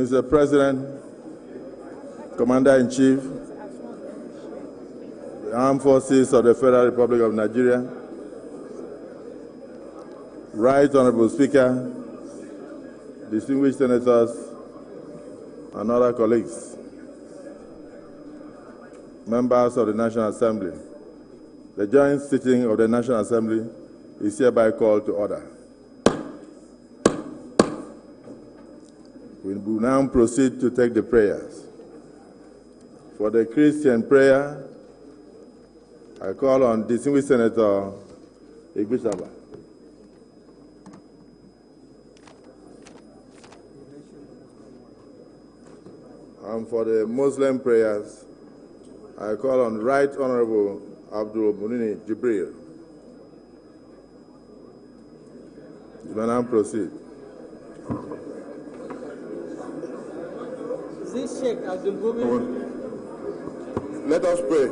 Mr. President, Commander-in-Chief, the Armed Forces of the Federal Republic of Nigeria, Right Honorable Speaker, distinguished senators, and other colleagues, members of the National Assembly. The joint sitting of the National Assembly is hereby called to order. We will now proceed to take the prayers. For the Christian prayer, I call on distinguished Senator Igbishaba. And for the Muslim prayers, I call on Right Honorable Abdul Munini Jibril. You may now proceed. Let us pray.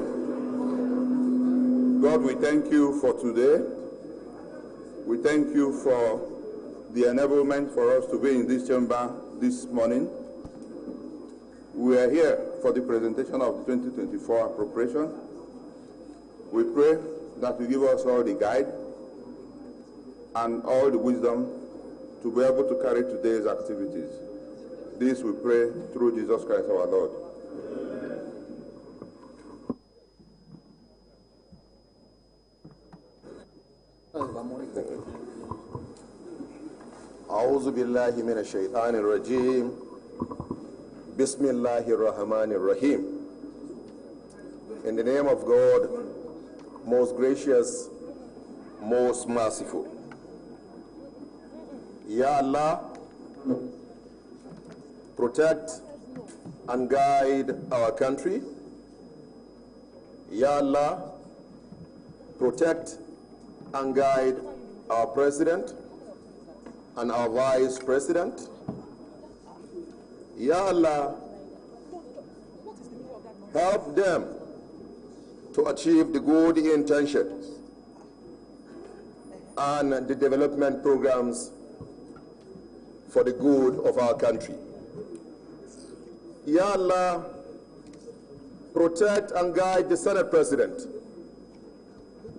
God, we thank you for today. We thank you for the enablement for us to be in this chamber this morning. We are here for the presentation of the 2024 appropriation. We pray that you give us all the guide and all the wisdom to be able to carry today's activities. This we pray through Jesus Christ our Lord. أعوذ بالله من الشيطان الرجيم بسم الله الرحمن الرحيم. In the name of God, most gracious, most merciful. Ya Allah, protect and guide our country. Ya Allah, protect and guide our president and our vice president. Ya Allah, help them to achieve the good intentions and the development programs for the good of our country. Ya Allah, protect and guide the Senate President,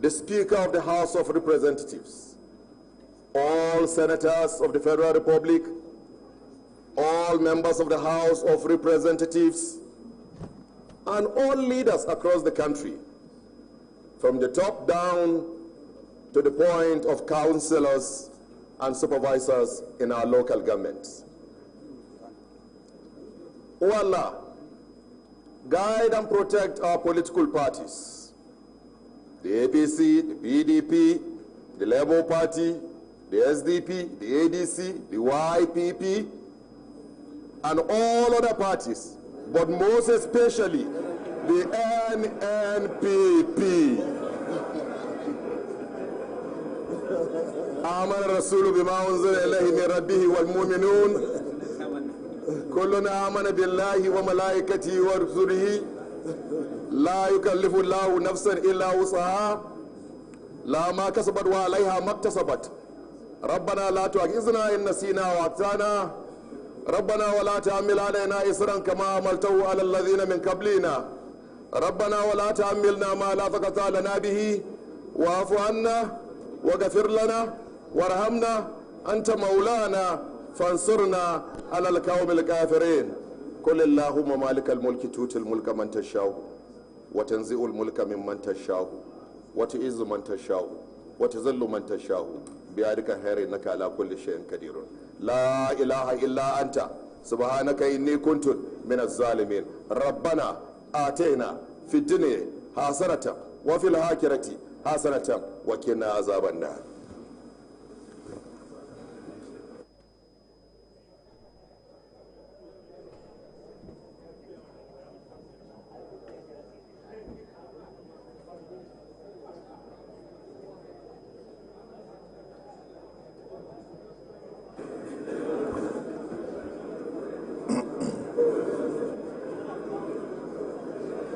the Speaker of the House of Representatives, all senators of the Federal Republic, all members of the House of Representatives, and all leaders across the country, from the top down to the point of councillors and supervisors in our local governments. O Allah, guide and protect our political parties, the APC, the PDP, the Labour Party, the SDP, the ADC, the YPP, and all other parties, but most especially the NNPP. آمن الرسول بما أنزل إليه من ربه والمؤمنون كلنا آمن بالله وملائكته ورسله لا يكلف الله نفسا إلا وسعها لا ما كسبت وعليها ما اكتسبت ربنا لا تؤاخذنا إن نسينا وأخطأنا ربنا ولا تحمل علينا إصرا كما حملته على الذين من قبلنا ربنا ولا تحملنا ما لا طاقة لنا به واعف عنا واغفر لنا وارحمنا أنت مولانا فانصرنا على القوم الكافرين قل اللهم مالك الملك تؤتي الملك من تشاء وتنزع الملك ممن تشاء وتعز من تشاء وتذل من تشاء بيدك خير إنك على كل شيء قدير لا إله إلا أنت سبحانك إني كنت من الظالمين ربنا آتينا في الدنيا حسنة وفي الآخرة حسنة وقنا عذاب النار.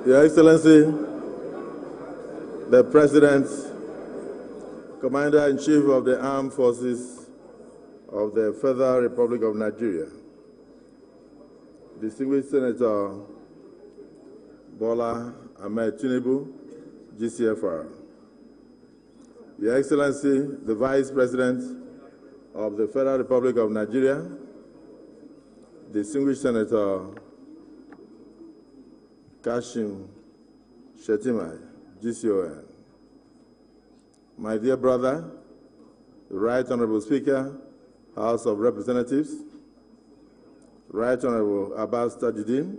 Your Excellency, the President, Commander-in-Chief of the Armed Forces of the Federal Republic of Nigeria, Distinguished Senator Bola Ahmed Tinubu, GCFR. Your Excellency, the Vice President of the Federal Republic of Nigeria, Distinguished Senator Kashim Shettima, GCON. My dear brother, the Right Honorable Speaker, House of Representatives, Right Honorable Abbas Tajuddin,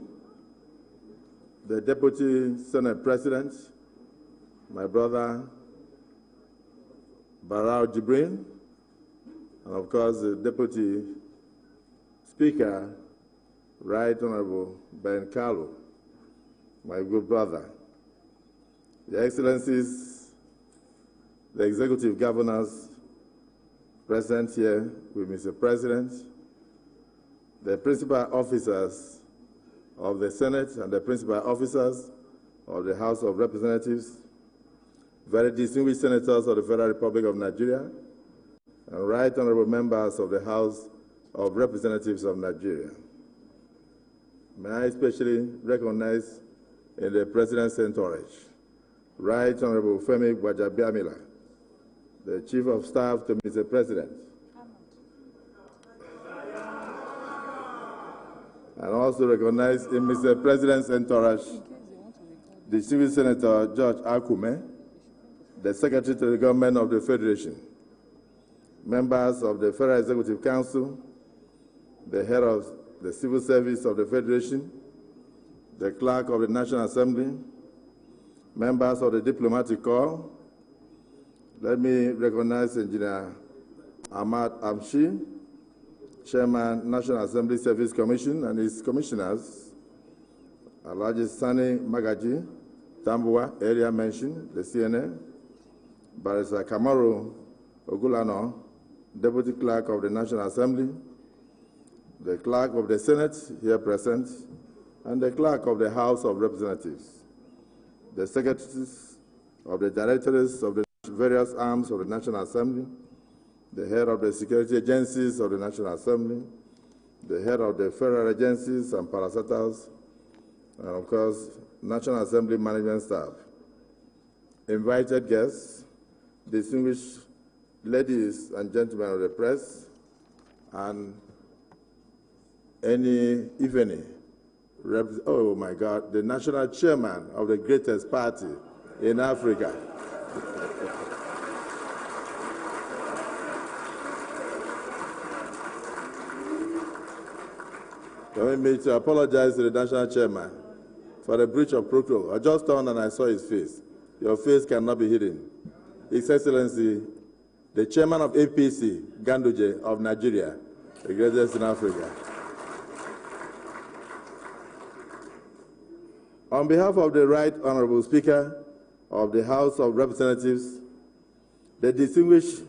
the Deputy Senate President, my brother Barao Jibrin, and of course the Deputy Speaker, Right Honorable Ben Carlo, my good brother. Your Excellencies, the Executive Governors present here with Mr. President, the principal officers of the Senate and the principal officers of the House of Representatives, very distinguished senators of the Federal Republic of Nigeria, and right honorable members of the House of Representatives of Nigeria. May I especially recognize in the President's entourage, Right Honorable Femi Gbajabiamila, the Chief of Staff to Mr. President, and also recognize in Mr. President's entourage, Distinguished Senator George Akume, the Secretary to the Government of the Federation, members of the Federal Executive Council, the head of the Civil Service of the Federation, the Clerk of the National Assembly, members of the Diplomatic Corps. Let me recognize Engineer Ahmad Amshi, Chairman, National Assembly Service Commission, and his commissioners, Alhaji Sani Magaji, Tambuwa, area mentioned, the CNA, Barrister Kamaru Ogulano, Deputy Clerk of the National Assembly, the Clerk of the Senate here present, and the Clerk of the House of Representatives, the Secretaries of the Directorates of the various arms of the National Assembly, the head of the security agencies of the National Assembly, the head of the federal agencies and parastatals, and of course, National Assembly management staff, invited guests, distinguished ladies and gentlemen of the press, and if any, oh my God, the national chairman of the greatest party in Africa. Permit me to apologize to the national chairman for the breach of protocol. I just turned and I saw his face. Your face cannot be hidden. His Excellency, the chairman of APC, Ganduje of Nigeria, the greatest in Africa. On behalf of the Right Honorable Speaker of the House of Representatives, the distinguished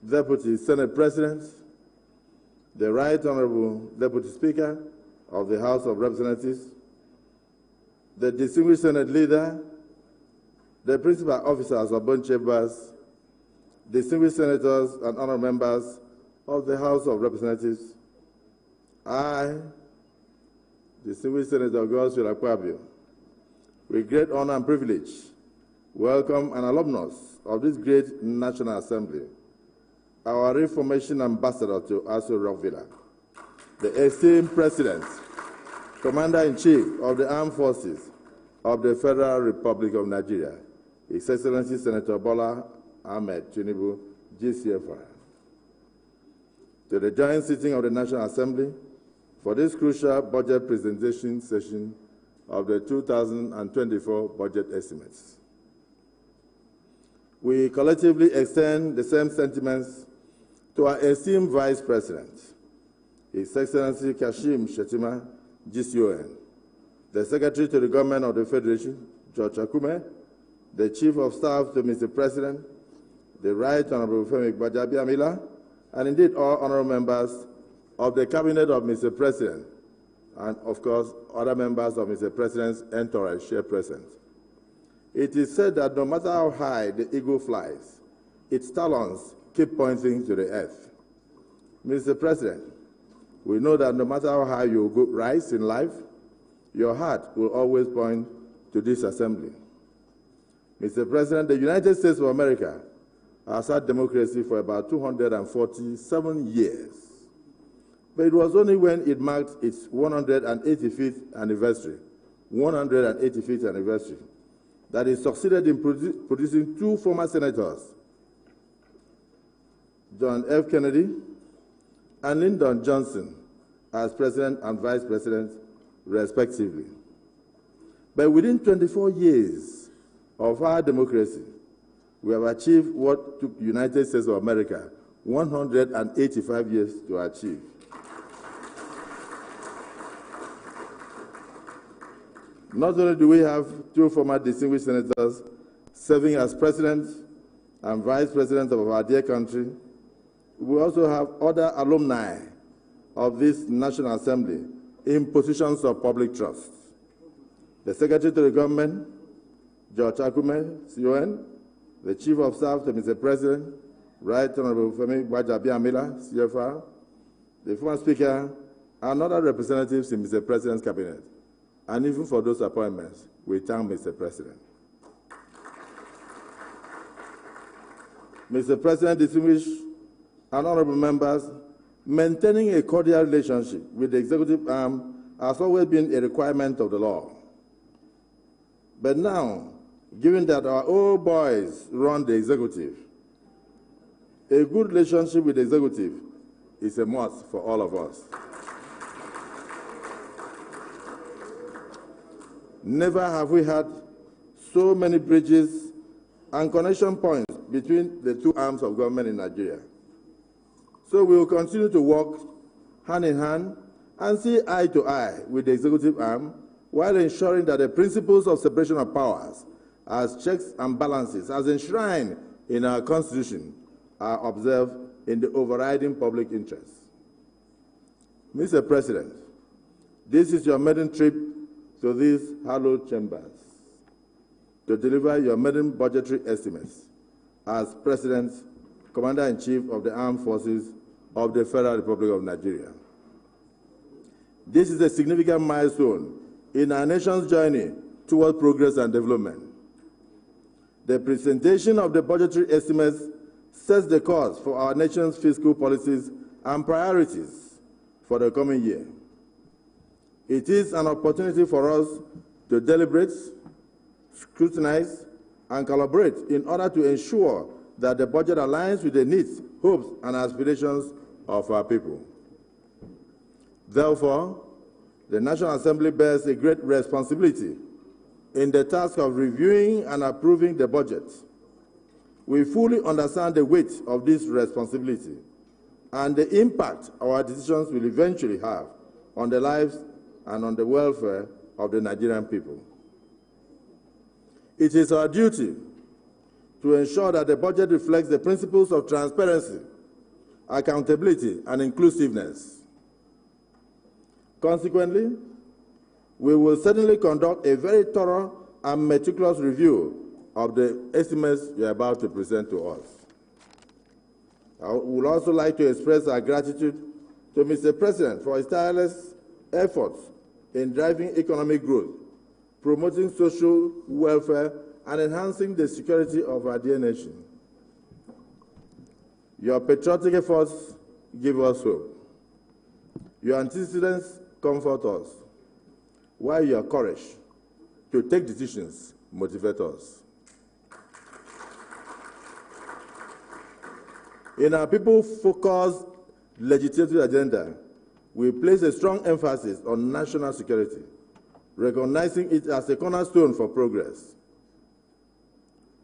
Deputy Senate President, the Right Honorable Deputy Speaker of the House of Representatives, the distinguished Senate Leader, the principal officers of both chambers, distinguished senators and honorable members of the House of Representatives, I, distinguished Senator Godswill Akpabio, with great honor and privilege, welcome an alumnus of this great National Assembly, our Reformation Ambassador to Aso Rock Villa, the esteemed President, Commander-in-Chief of the Armed Forces of the Federal Republic of Nigeria, His Excellency Senator Bola Ahmed Tinubu, GCFR, to the joint sitting of the National Assembly for this crucial budget presentation session of the 2024 budget estimates. We collectively extend the same sentiments to our esteemed Vice President, His Excellency Kashim Shettima, GCON, the Secretary to the Government of the Federation, George Akume, the Chief of Staff to Mr. President, the Right Honorable Femi Gbajabiamila, and indeed all honorable members of the Cabinet of Mr. President, and of course, other members of Mr. President's entourage here present. It is said that no matter how high the eagle flies, its talons keep pointing to the earth. Mr. President, We know that no matter how high you rise in life, your heart will always point to this assembly. Mr. President, the United States of America has had democracy for about 247 years. But it was only when it marked its 185th anniversary, that it succeeded in producing two former senators, John F. Kennedy and Lyndon Johnson, as president and vice president, respectively. But within 24 years of our democracy, we have achieved what took the United States of America 185 years to achieve. Not only do we have two former distinguished senators serving as president and vice president of our dear country, we also have other alumni of this National Assembly in positions of public trust. The Secretary to the Government, George Akume, CON, the Chief of Staff to Mr. President, Right Honorable Femi Gbajabiamila, CFR, the former Speaker, and other representatives in Mr. President's Cabinet. And even for those appointments, we thank Mr. President. Mr. President, distinguished and honorable members, maintaining a cordial relationship with the executive arm has always been a requirement of the law. But now, given that our old boys run the executive, a good relationship with the executive is a must for all of us. Never have we had so many bridges and connection points between the two arms of government in Nigeria. So we will continue to work hand in hand and see eye to eye with the executive arm while ensuring that the principles of separation of powers as checks and balances as enshrined in our Constitution are observed in the overriding public interest. Mr. President, this is your maiden trip to these hallowed chambers to deliver your maiden budgetary estimates as President, Commander-in-Chief of the Armed Forces of the Federal Republic of Nigeria. This is a significant milestone in our nation's journey toward progress and development. The presentation of the budgetary estimates sets the course for our nation's fiscal policies and priorities for the coming year. It is an opportunity for us to deliberate, scrutinize, and collaborate in order to ensure that the budget aligns with the needs, hopes, and aspirations of our people. Therefore, the National Assembly bears a great responsibility in the task of reviewing and approving the budget. We fully understand the weight of this responsibility and the impact our decisions will eventually have on the lives and on the welfare of the Nigerian people. It is our duty to ensure that the budget reflects the principles of transparency, accountability, and inclusiveness. Consequently, we will certainly conduct a very thorough and meticulous review of the estimates you are about to present to us. I would also like to express our gratitude to Mr. President for his tireless efforts in driving economic growth, promoting social welfare, and enhancing the security of our dear nation. Your patriotic efforts give us hope. Your antecedents comfort us, while your courage to take decisions motivate us. In our people-focused legislative agenda, we place a strong emphasis on national security, recognizing it as a cornerstone for progress.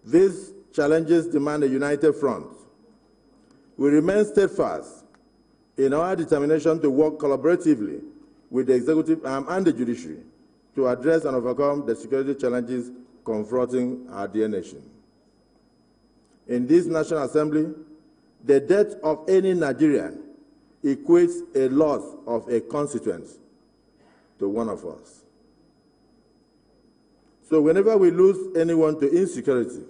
These challenges demand a united front. We remain steadfast in our determination to work collaboratively with the executive arm and the judiciary to address and overcome the security challenges confronting our dear nation. In this National Assembly, the death of any Nigerian equates a loss of a constituent to one of us. So whenever we lose anyone to insecurity,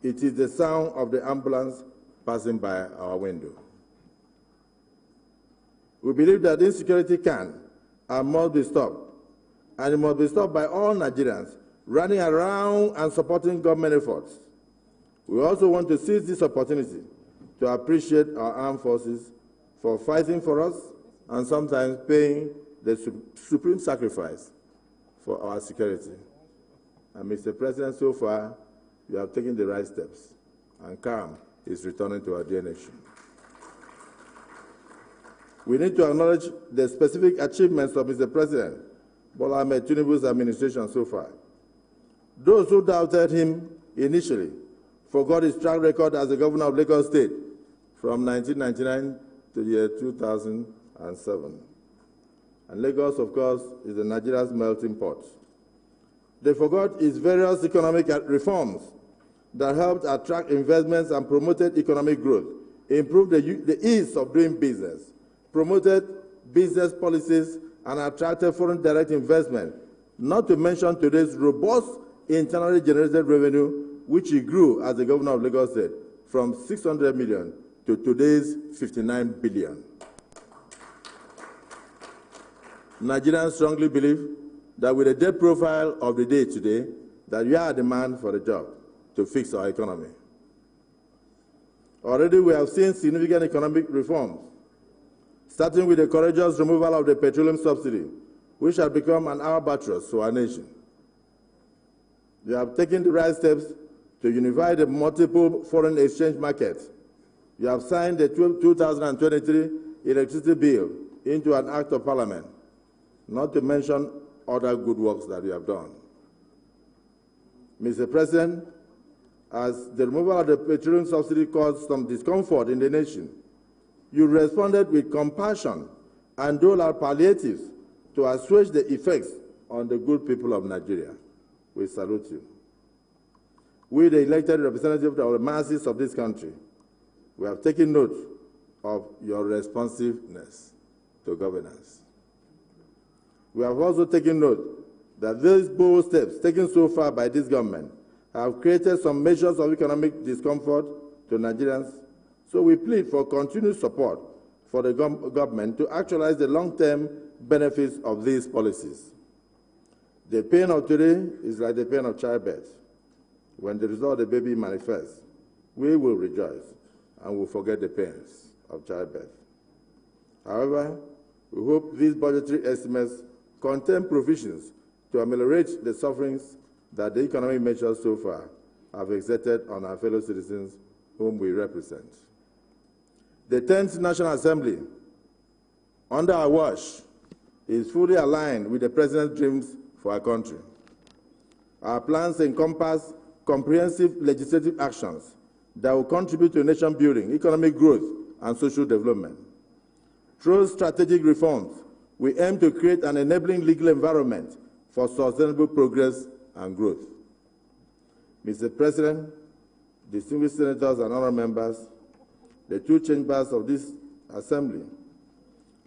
it is the sound of the ambulance passing by our window. We believe that insecurity can and must be stopped, and it must be stopped by all Nigerians running around and supporting government efforts. We also want to seize this opportunity to appreciate our armed forces for fighting for us and sometimes paying the supreme sacrifice for our security. And Mr. President, so far, you have taken the right steps, and calm is returning to our dear nation. We need to acknowledge the specific achievements of Mr. President Bola Ahmed Tinubu's administration so far. Those who doubted him initially forgot his track record as the governor of Lagos State from 1999 to the year 2007. And Lagos, of course, is Nigeria's melting pot. They forgot his various economic reforms that helped attract investments and promoted economic growth, improved the ease of doing business, promoted business policies, and attracted foreign direct investment, not to mention today's robust internally generated revenue, which he grew as the governor of Lagos State from 600 million to today's 59 billion. Nigerians strongly believe that with the debt profile of the day today, that we are a demand for a job to fix our economy. Already we have seen significant economic reforms, starting with the courageous removal of the petroleum subsidy, which has become an albatross to our nation. They have taken the right steps to unify the multiple foreign exchange markets. You have signed the 2023 electricity bill into an act of parliament, not to mention other good works that we have done. Mr. President, as the removal of the petroleum subsidy caused some discomfort in the nation, you responded with compassion and doled out palliatives to assuage the effects on the good people of Nigeria. We salute you. We, the elected representatives of the masses of this country, we have taken note of your responsiveness to governance. We have also taken note that these bold steps taken so far by this government have created some measures of economic discomfort to Nigerians, so we plead for continued support for the government to actualize the long-term benefits of these policies. The pain of today is like the pain of childbirth. When the result of the baby manifests, we will rejoice and will forget the pains of childbirth. However, we hope these budgetary estimates contain provisions to ameliorate the sufferings that the economic measures so far have exerted on our fellow citizens whom we represent. The 10th National Assembly, under our watch, is fully aligned with the President's dreams for our country. Our plans encompass comprehensive legislative actions that will contribute to nation building, economic growth, and social development. Through strategic reforms, we aim to create an enabling legal environment for sustainable progress and growth. Mr. President, distinguished senators and honorable members, the two chambers of this assembly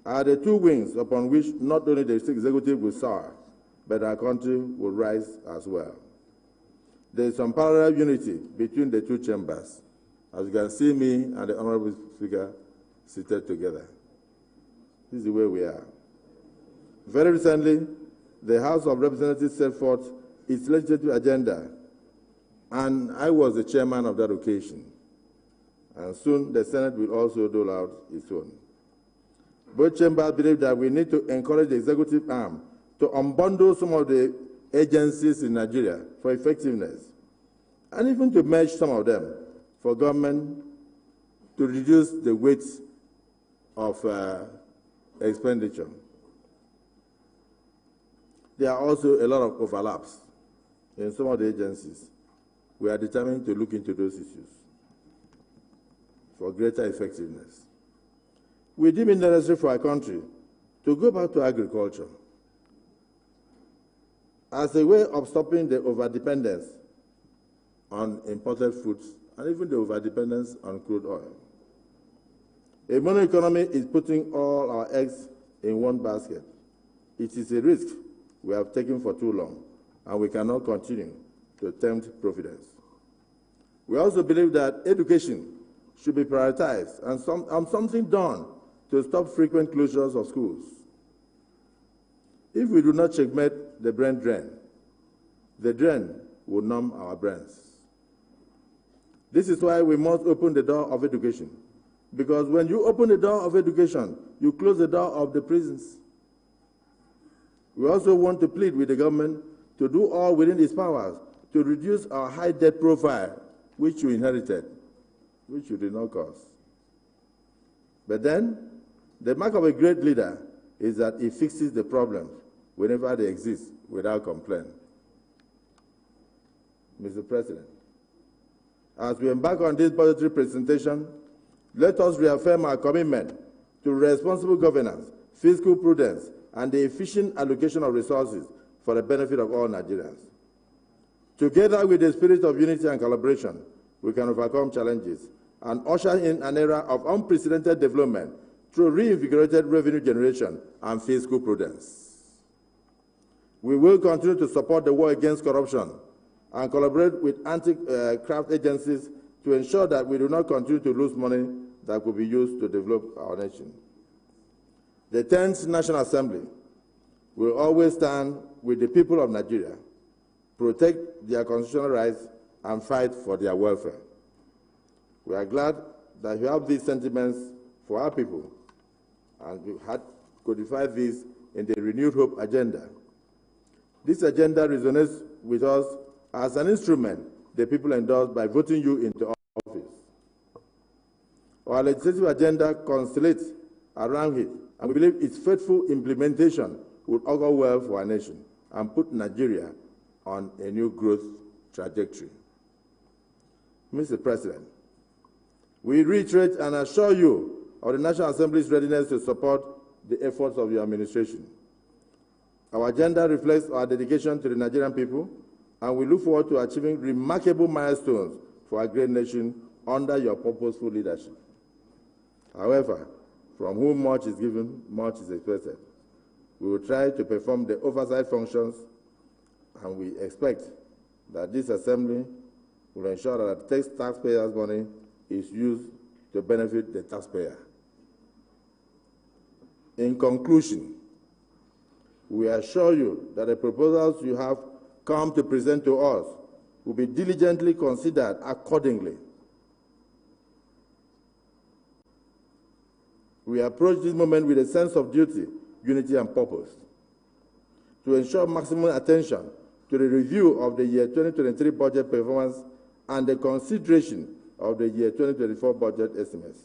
are the two wings upon which not only the executive will soar, but our country will rise as well. There is some parallel unity between the two chambers. As you can see me and the honorable speaker seated together. This is the way we are. Very recently, the House of Representatives set forth its legislative agenda, and I was the chairman of that occasion. And soon the Senate will also dole out its own. Both chambers believe that we need to encourage the executive arm to unbundle some of the agencies in Nigeria for effectiveness, and even to merge some of them for government to reduce the weight of expenditure. There are also a lot of overlaps in some of the agencies. We are determined to look into those issues for greater effectiveness. We deem it necessary for our country to go back to agriculture as a way of stopping the overdependence on imported foods and even the overdependence on crude oil. A mono economy is putting all our eggs in one basket. It is a risk we have taken for too long, and we cannot continue to tempt providence. We also believe that education should be prioritized and something done to stop frequent closures of schools. If we do not checkmate the brain drain, the drain will numb our brains. This is why we must open the door of education. Because when you open the door of education, you close the door of the prisons. We also want to plead with the government to do all within its powers to reduce our high debt profile, which you inherited, which you did not cause. But then, the mark of a great leader is that he fixes the problems whenever they exist without complaint. Mr. President, as we embark on this budgetary presentation, let us reaffirm our commitment to responsible governance, fiscal prudence, and the efficient allocation of resources for the benefit of all Nigerians. Together with the spirit of unity and collaboration, we can overcome challenges and usher in an era of unprecedented development through reinvigorated revenue generation and fiscal prudence. We will continue to support the war against corruption and collaborate with anti-graft agencies to ensure that we do not continue to lose money that could be used to develop our nation. The 10th National Assembly will always stand with the people of Nigeria, protect their constitutional rights, and fight for their welfare. We are glad that you have these sentiments for our people, and you had codified this in the Renewed Hope agenda. This agenda resonates with us as an instrument the people endorsed by voting you into office. Our legislative agenda constellates around it, and we believe its faithful implementation would augur well for our nation and put Nigeria on a new growth trajectory. Mr. President, we reiterate and assure you of the National Assembly's readiness to support the efforts of your administration. Our agenda reflects our dedication to the Nigerian people, and we look forward to achieving remarkable milestones for our great nation under your purposeful leadership. However, from whom much is given, much is expected. We will try to perform the oversight functions, and we expect that this Assembly will ensure that the taxpayers' money is used to benefit the taxpayer. In conclusion, we assure you that the proposals you have come to present to us will be diligently considered accordingly. We approach this moment with a sense of duty, unity, and purpose to ensure maximum attention to the review of the year 2023 budget performance and the consideration of the year 2024 budget estimates.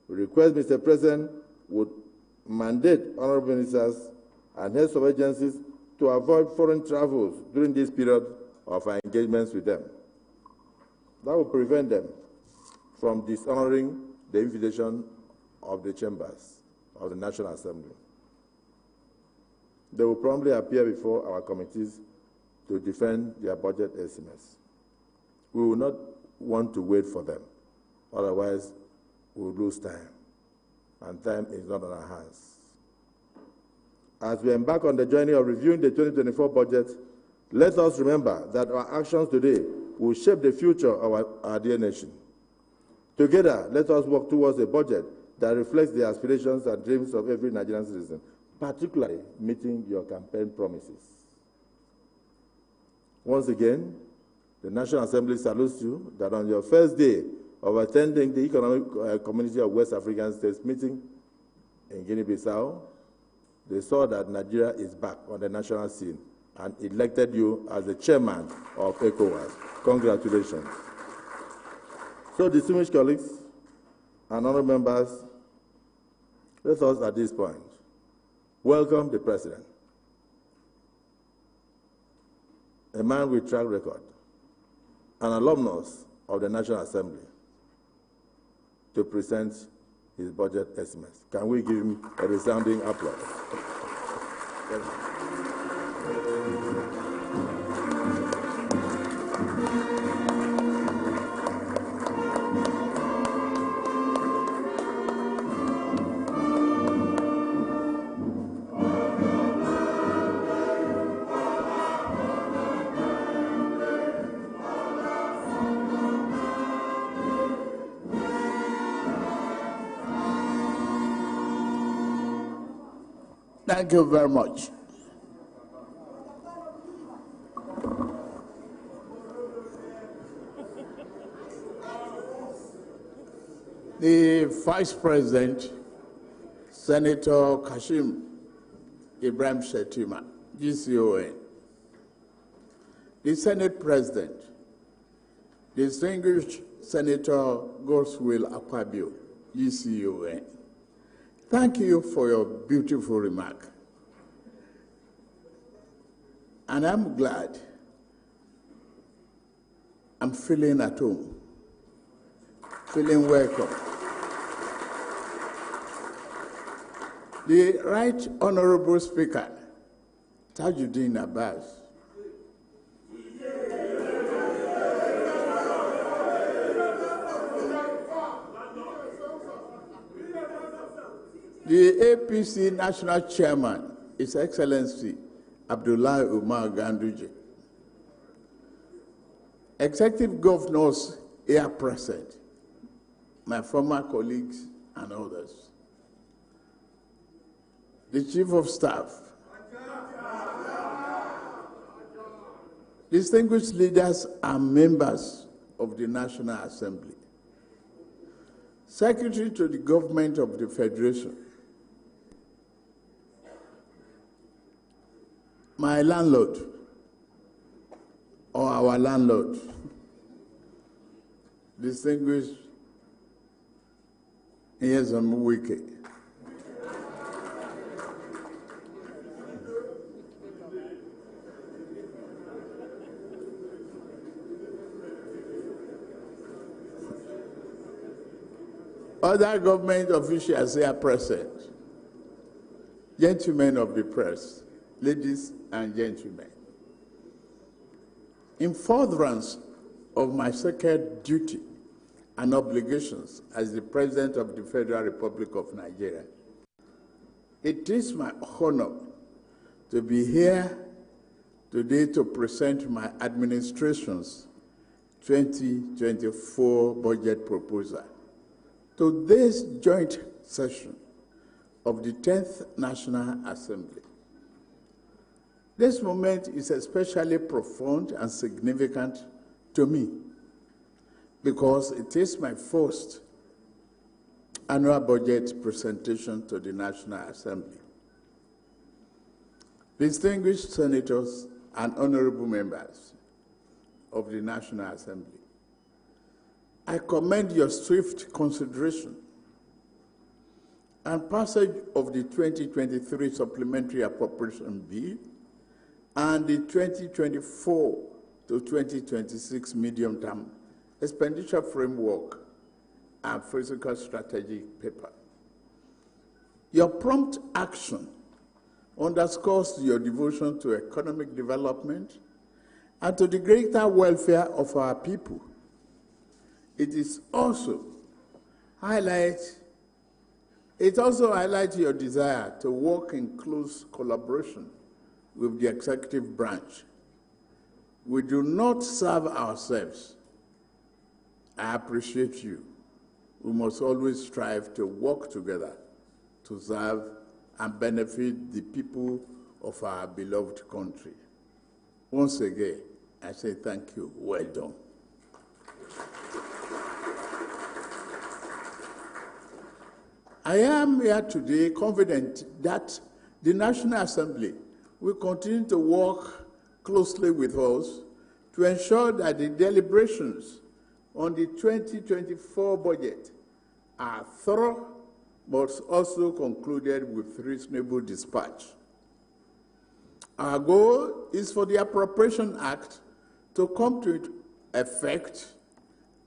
We request Mr. President would mandate honorable ministers and heads of agencies to avoid foreign travels during this period of our engagements with them. That will prevent them from dishonoring the invitation of the chambers of the National Assembly. They will promptly appear before our committees to defend their budget estimates. We will not want to wait for them. Otherwise, we will lose time, and time is not on our hands. As we embark on the journey of reviewing the 2024 budget, let us remember that our actions today will shape the future of our dear nation. Together, let us work towards a budget that reflects the aspirations and dreams of every Nigerian citizen, particularly meeting your campaign promises. Once again, the National Assembly salutes you that on your first day of attending the Economic Community of West African States meeting in Guinea-Bissau, they saw that Nigeria is back on the national scene and elected you as the chairman of ECOWAS. Congratulations. So, distinguished colleagues and honorable members, let us at this point welcome the President, a man with track record, an alumnus of the National Assembly, to present his budget estimates. Can we give him a resounding applause? Thank you very much. The Vice President, Senator Kashim Ibrahim Shetima, GCON. The Senate President, Distinguished Senator Godswill Akpabio, GCON. Thank you for your beautiful remark. And I'm glad I'm feeling at home, feeling welcome. The Right Honorable Speaker, Tajuddin Abbas, the APC National Chairman, His Excellency Abdullah Umar Ganduje, Executive Governors here present, my former colleagues and others, the Chief of Staff, distinguished leaders and members of the National Assembly, Secretary to the Government of the Federation, my landlord, or our landlord, distinguished Nyesom Wike, other government officials here present, gentlemen of the press, ladies and gentlemen. In furtherance of my sacred duty and obligations as the President of the Federal Republic of Nigeria, it is my honor to be here today to present my administration's 2024 budget proposal to this joint session of the 10th National Assembly. This moment is especially profound and significant to me because it is my first annual budget presentation to the National Assembly. Distinguished senators and honorable members of the National Assembly, I commend your swift consideration and passage of the 2023 Supplementary Appropriation Bill and the 2024 to 2026 Medium-Term Expenditure Framework and Physical Strategic Paper. Your prompt action underscores your devotion to economic development and to the greater welfare of our people. It also highlights your desire to work in close collaboration with the executive branch. We do not serve ourselves. I appreciate you. We must always strive to work together to serve and benefit the people of our beloved country. Once again, I say thank you. Well done. I am here today confident that the National Assembly will continue to work closely with us to ensure that the deliberations on the 2024 budget are thorough but also concluded with reasonable dispatch. Our goal is for the Appropriation Act to come to effect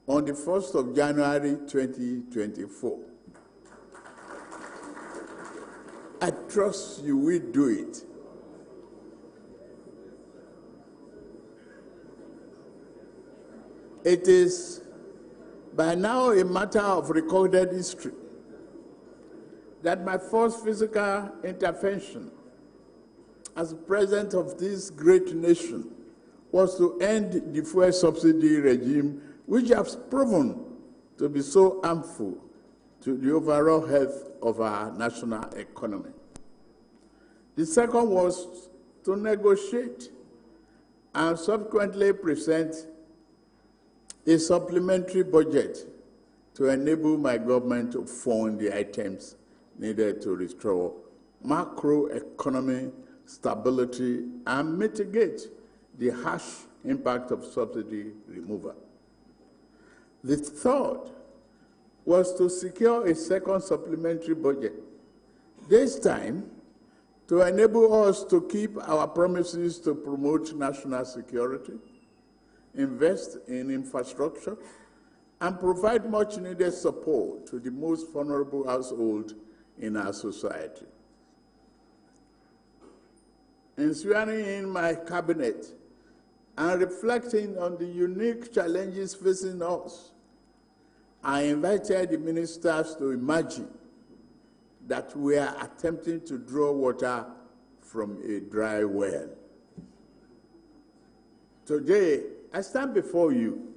on the 1st of January 2024. I trust you will do it. It is by now a matter of recorded history that my first physical intervention as president of this great nation was to end the fuel subsidy regime, which has proven to be so harmful to the overall health of our national economy. The second was to negotiate and subsequently present a supplementary budget to enable my government to fund the items needed to restore macroeconomic stability and mitigate the harsh impact of subsidy removal. The third was to secure a second supplementary budget, this time to enable us to keep our promises to promote national security, invest in infrastructure, and provide much-needed support to the most vulnerable households in our society. In swearing in my cabinet and reflecting on the unique challenges facing us, I invited the ministers to imagine that we are attempting to draw water from a dry well. Today, I stand before you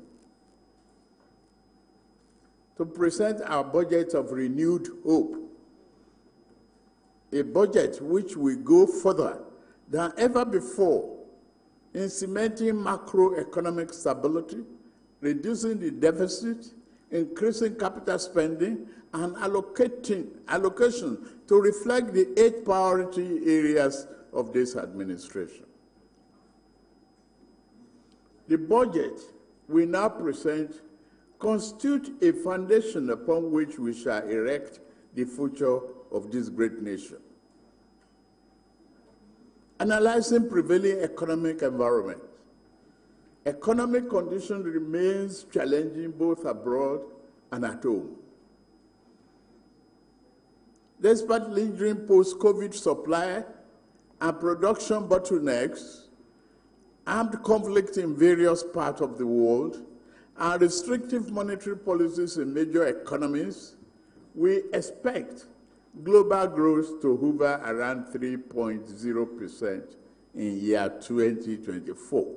to present our budget of renewed hope, a budget which will go further than ever before in cementing macroeconomic stability, reducing the deficit, increasing capital spending, and allocation to reflect the 8 priority areas of this administration. The budget we now present constitutes a foundation upon which we shall erect the future of this great nation. Analyzing prevailing economic environment, economic condition remains challenging both abroad and at home. Despite lingering post-COVID supply and production bottlenecks, armed conflict in various parts of the world, and restrictive monetary policies in major economies, we expect global growth to hover around 3.0% in year 2024.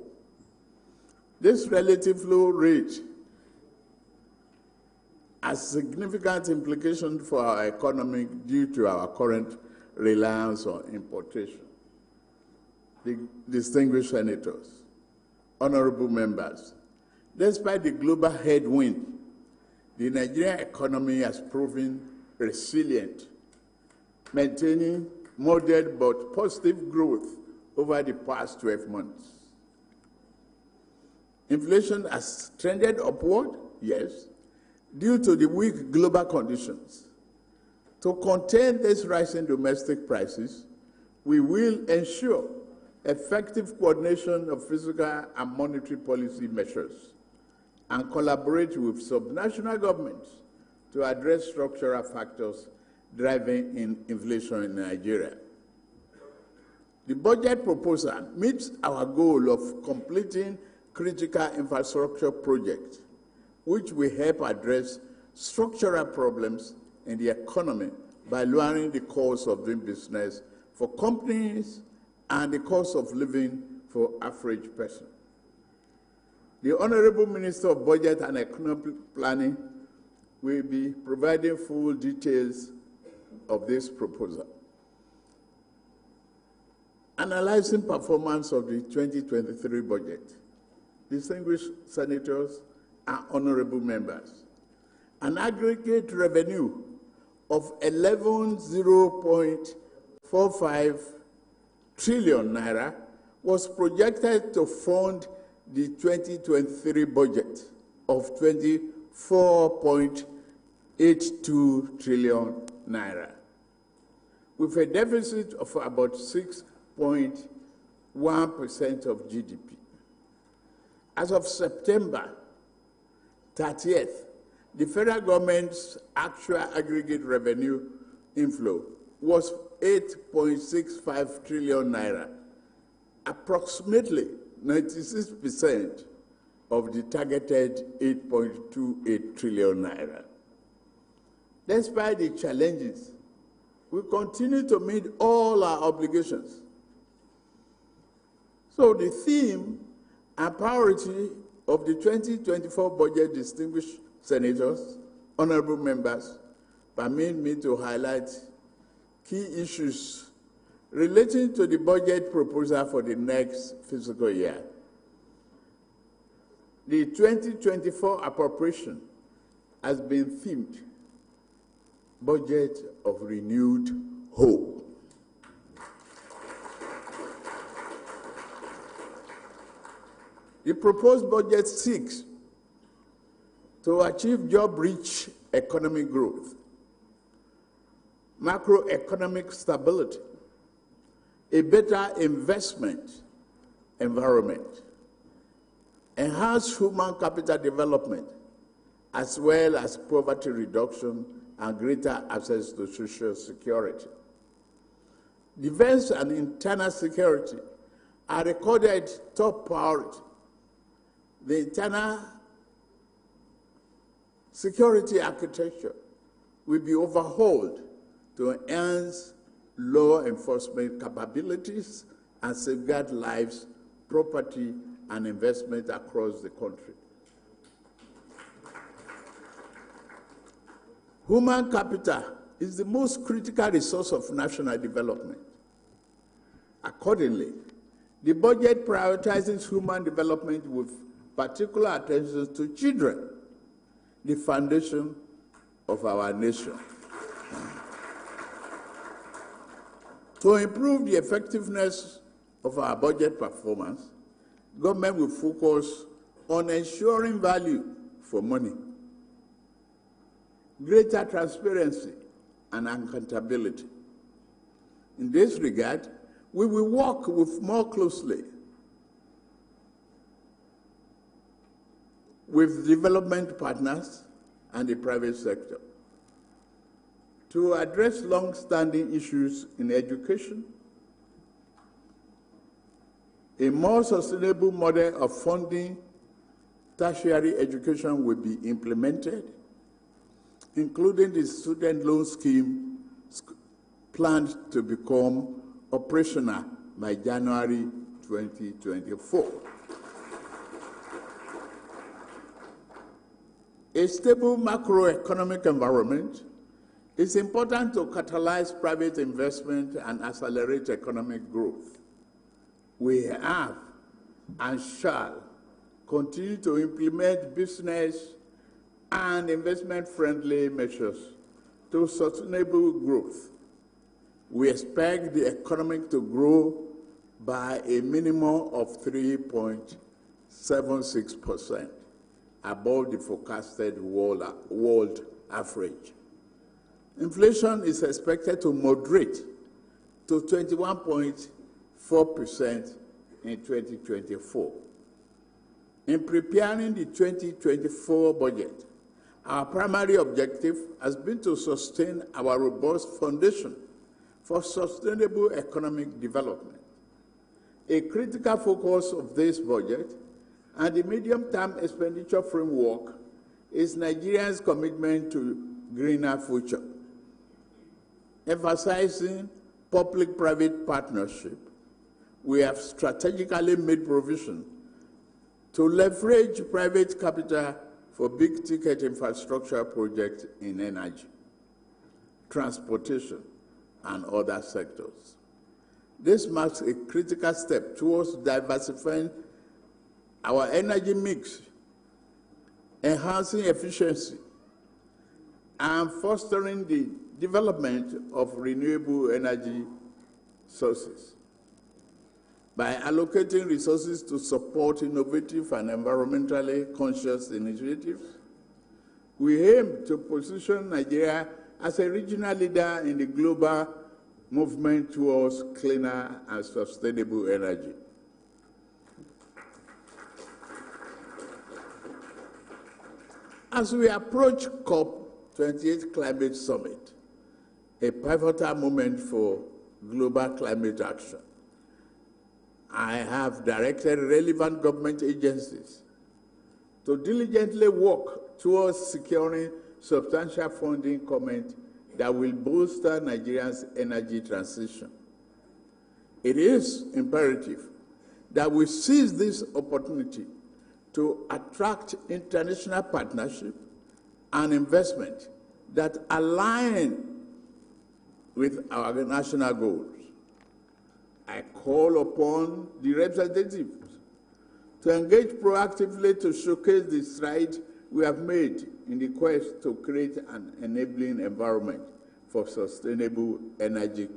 This relative low rate has significant implications for our economy due to our current reliance on importation. The distinguished senators, honorable members, despite the global headwind, the Nigerian economy has proven resilient, maintaining moderate but positive growth over the past 12 months. Inflation has trended upward, yes, due to the weak global conditions. To contain this rising domestic prices, we will ensure effective coordination of fiscal and monetary policy measures and collaborate with subnational governments to address structural factors driving inflation in Nigeria. The budget proposal meets our goal of completing critical infrastructure projects, which will help address structural problems in the economy by lowering the cost of doing business for companies and the cost of living for average person. The Honorable Minister of Budget and Economic Planning will be providing full details of this proposal. Analyzing performance of the 2023 budget, distinguished senators and honorable members, an aggregate revenue of 11.045 trillion naira was projected to fund the 2023 budget of 24.82 trillion naira, with a deficit of about 6.1% of GDP. As of September 30th, the federal government's actual aggregate revenue inflow was 8.65 trillion naira, approximately 96% of the targeted 8.28 trillion naira. Despite the challenges, we continue to meet all our obligations. So the theme and priority of the 2024 budget, distinguished senators, honorable members, permit me to highlight key issues Relating to the budget proposal for the next fiscal year, the 2024 appropriation has been themed Budget of Renewed Hope. The proposed budget seeks to achieve job-rich economic growth, macroeconomic stability, a better investment environment, enhanced human capital development, as well as poverty reduction and greater access to social security. Defense and internal security are recorded top priority. The internal security architecture will be overhauled to enhance law enforcement capabilities and safeguard lives, property, and investment across the country. Human capital is the most critical resource of national development. Accordingly, the budget prioritizes human development with particular attention to children, the foundation of our nation. To improve the effectiveness of our budget performance, government will focus on ensuring value for money, greater transparency, and accountability. In this regard, we will work more closely with development partners and the private sector to address long-standing issues in education. A more sustainable model of funding tertiary education will be implemented, including the student loan scheme planned to become operational by January 2024. A stable macroeconomic environment is important to catalyze private investment and accelerate economic growth. We have and shall continue to implement business and investment-friendly measures to sustainable growth. We expect the economy to grow by a minimum of 3.76%, above the forecasted world average. Inflation is expected to moderate to 21.4% in 2024. In preparing the 2024 budget, our primary objective has been to sustain our robust foundation for sustainable economic development. A critical focus of this budget and the medium-term expenditure framework is Nigeria's commitment to greener future. Emphasizing public-private partnership, we have strategically made provision to leverage private capital for big-ticket infrastructure projects in energy, transportation, and other sectors. This marks a critical step towards diversifying our energy mix, enhancing efficiency, and fostering the development of renewable energy sources. By allocating resources to support innovative and environmentally conscious initiatives, we aim to position Nigeria as a regional leader in the global movement towards cleaner and sustainable energy. As we approach COP28 Climate Summit, a pivotal moment for global climate action, I have directed relevant government agencies to diligently work towards securing substantial funding commitment that will bolster Nigeria's energy transition. It is imperative that we seize this opportunity to attract international partnership and investment that align with our national goals. I call upon the representatives to engage proactively to showcase the strides we have made in the quest to create an enabling environment for sustainable energy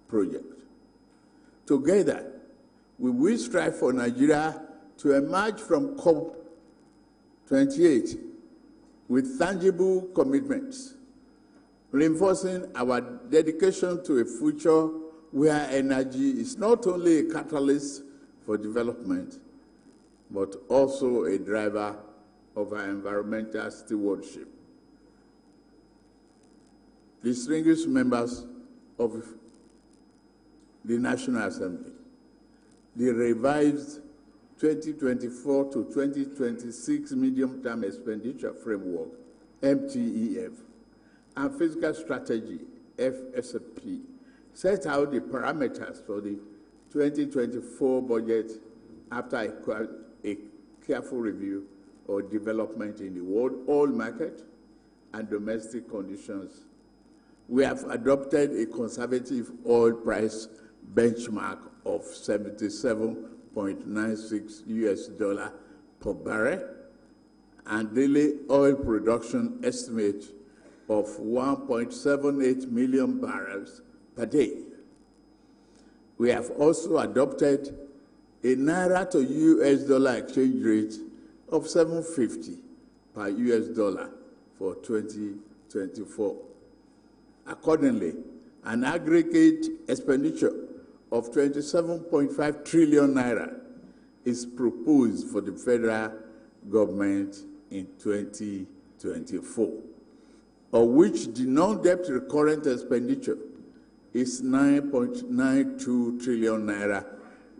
projects. Together, we will strive for Nigeria to emerge from COP28 with tangible commitments, reinforcing our dedication to a future where energy is not only a catalyst for development, but also a driver of our environmental stewardship. Distinguished members of the National Assembly, the revised 2024 to 2026 Medium-Term Expenditure Framework, MTEF, and Fiscal Strategy, FSP, set out the parameters for the 2024 budget after a careful review of development in the world oil market and domestic conditions. We have adopted a conservative oil price benchmark of $77.96 US per barrel and daily oil production estimate of 1.78 million barrels per day. We have also adopted a Naira to US dollar exchange rate of $7.50 per US dollar for 2024. Accordingly, an aggregate expenditure of 27.5 trillion naira is proposed for the federal government in 2024, of which the non-debt recurrent expenditure is 9.92 trillion naira,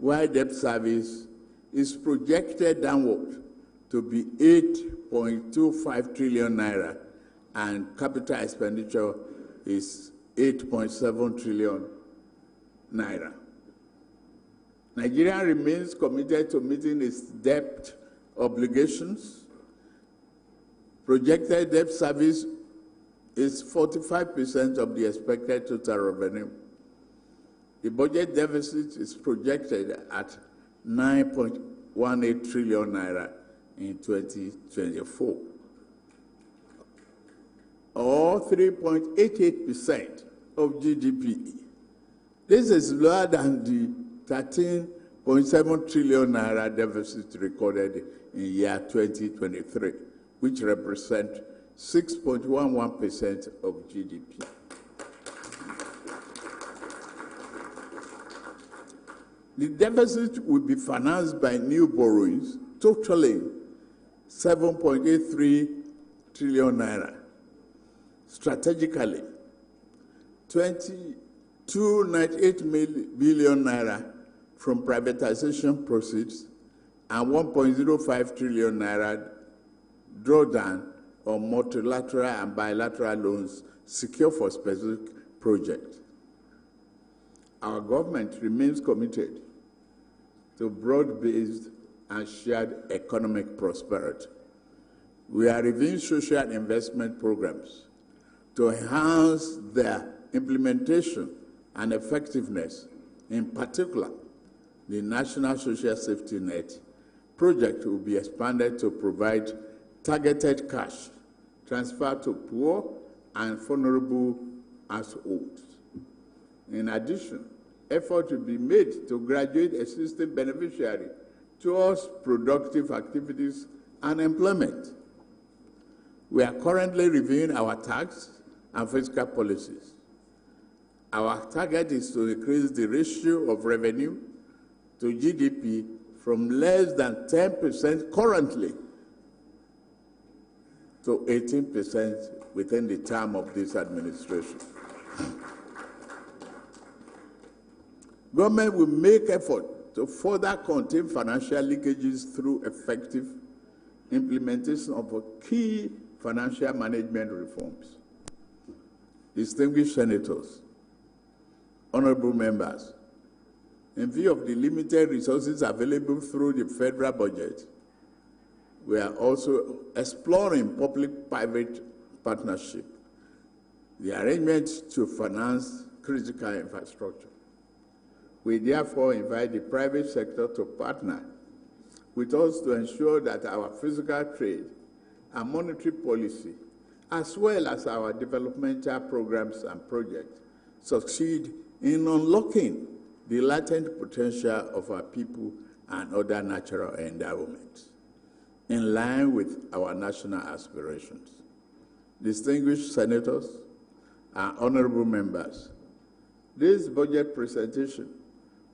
while debt service is projected downward to be 8.25 trillion naira, and capital expenditure is 8.7 trillion naira. Nigeria remains committed to meeting its debt obligations. Projected debt service is 45% of the expected total revenue. The budget deficit is projected at 9.18 trillion naira in 2024, or 3.88% of GDP. This is lower than the 13.7 trillion naira deficit recorded in year 2023, which represents 6.11% of GDP. The deficit will be financed by new borrowings totaling 7.83 trillion naira. Strategically, 298 billion naira from privatization proceeds and 1.05 trillion naira drawdown on multilateral and bilateral loans secured for specific projects. Our government remains committed to broad-based and shared economic prosperity. We are reviewing social investment programs to enhance their implementation and effectiveness. In particular, the National Social Safety Net project will be expanded to provide targeted cash transfer to poor and vulnerable households. In addition, effort will be made to graduate existing beneficiaries towards productive activities and employment. We are currently reviewing our tax and fiscal policies. Our target is to increase the ratio of revenue to GDP from less than 10% currently to 18% within the term of this administration. Government will make effort to further contain financial leakages through effective implementation of key financial management reforms. Distinguished senators, honorable members, in view of the limited resources available through the federal budget, we are also exploring public-private partnership, the arrangement to finance critical infrastructure. We therefore invite the private sector to partner with us to ensure that our physical trade and monetary policy, as well as our developmental programs and projects, succeed in unlocking the latent potential of our people and other natural endowments, in line with our national aspirations. Distinguished senators and honorable members, this budget presentation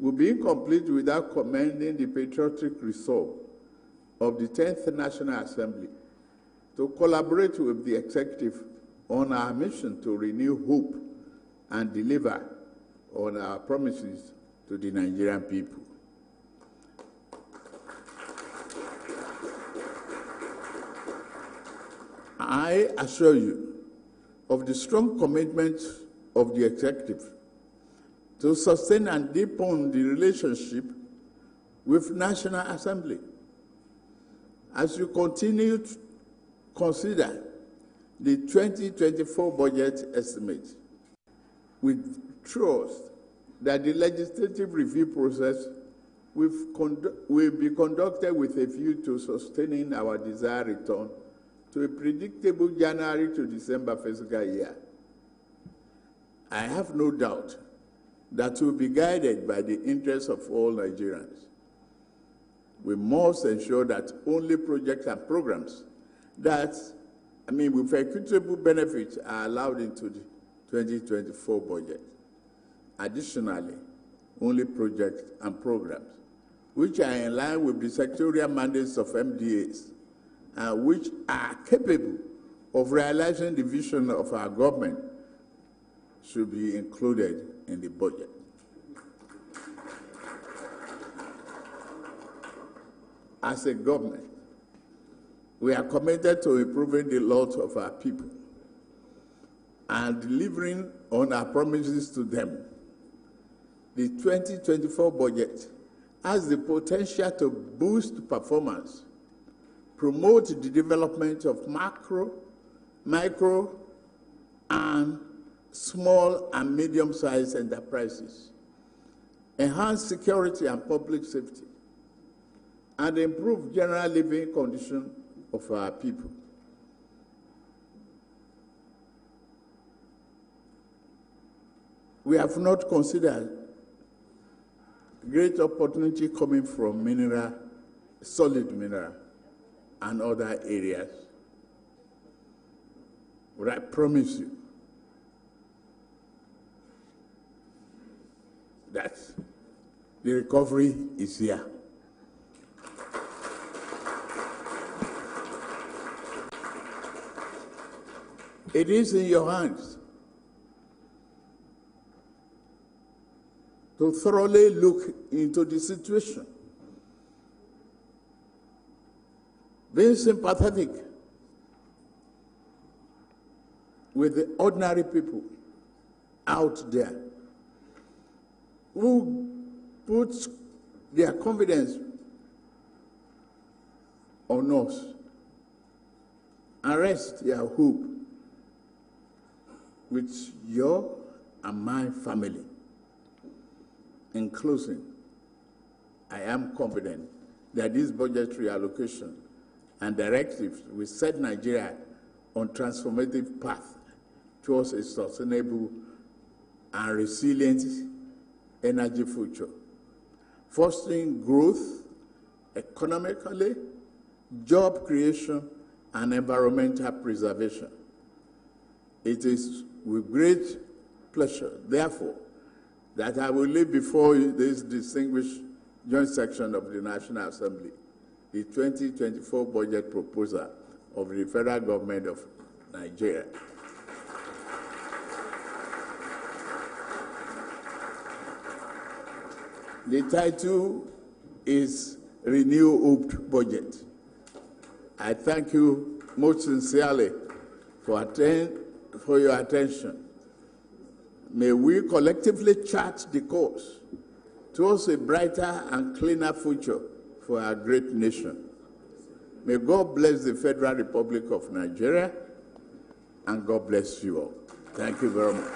will be incomplete without commending the patriotic resolve of the 10th National Assembly to collaborate with the executive on our mission to renew hope and deliver on our promises to the Nigerian people. I assure you of the strong commitment of the executive to sustain and deepen the relationship with National Assembly as you continue to consider the 2024 budget estimate. We trust that the legislative review process will be conducted with a view to sustaining our desired return to a predictable January to December fiscal year. I have no doubt that we'll be guided by the interests of all Nigerians. We must ensure that only projects and programs that, with equitable benefits are allowed into the 2024 budget. Additionally, only projects and programs which are in line with the sectorial mandates of MDAs and which are capable of realizing the vision of our government should be included in the budget. As a government, we are committed to improving the lot of our people and delivering on our promises to them. The 2024 budget has the potential to boost performance, promote the development of macro, micro, and small and medium-sized enterprises, enhance security and public safety, and improve general living conditions of our people. We have not considered great opportunity coming from mineral, solid mineral, and other areas. But I promise you that the recovery is here. It is in your hands to thoroughly look into the situation, being sympathetic with the ordinary people out there who put their confidence on us and rest their hope with your and my family. In closing, I am confident that this budgetary allocation and directives will set Nigeria on transformative path towards a sustainable and resilient energy future, fostering growth economically, job creation, and environmental preservation. It is with great pleasure, therefore, that I will lay before you this distinguished joint section of the National Assembly, the 2024 budget proposal of the federal government of Nigeria. The title is Renew Hope Budget. I thank you most sincerely for your attention. May we collectively chart the course towards a brighter and cleaner future for our great nation. May God bless the Federal Republic of Nigeria, and God bless you all. Thank you very much.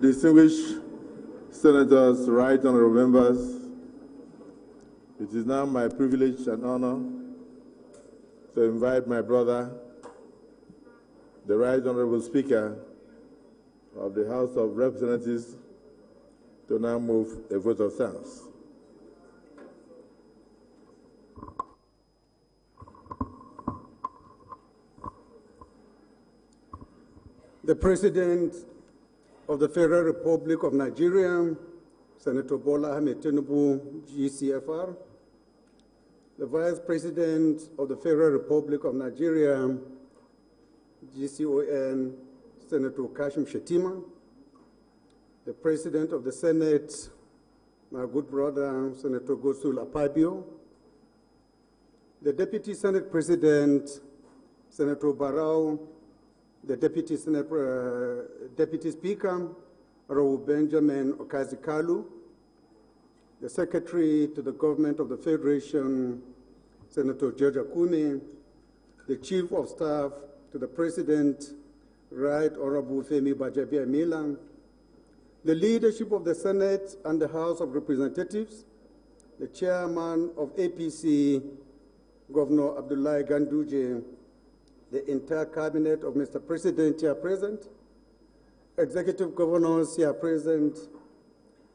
Distinguished Senators, right honorable members, it is now my privilege and honor to invite my brother, the Right Honorable Speaker of the House of Representatives, to now move a vote of thanks. The President of the Federal Republic of Nigeria, Senator Bola Ahmed Tinubu, GCFR, the Vice President of the Federal Republic of Nigeria, GCON, Senator Kashim Shettima, the President of the Senate, my good brother, Senator Gosul Akpabio, the Deputy Senate President, Senator Barrow, the Deputy Speaker, Raul Benjamin Okazikalu, the Secretary to the Government of the Federation, Senator George Akume, the Chief of Staff to the President, Right Honorable Femi Gbajabiamila, the leadership of the Senate and the House of Representatives, the Chairman of APC, Governor Abdullahi Ganduje, the entire cabinet of Mr. President here present, executive governors here present,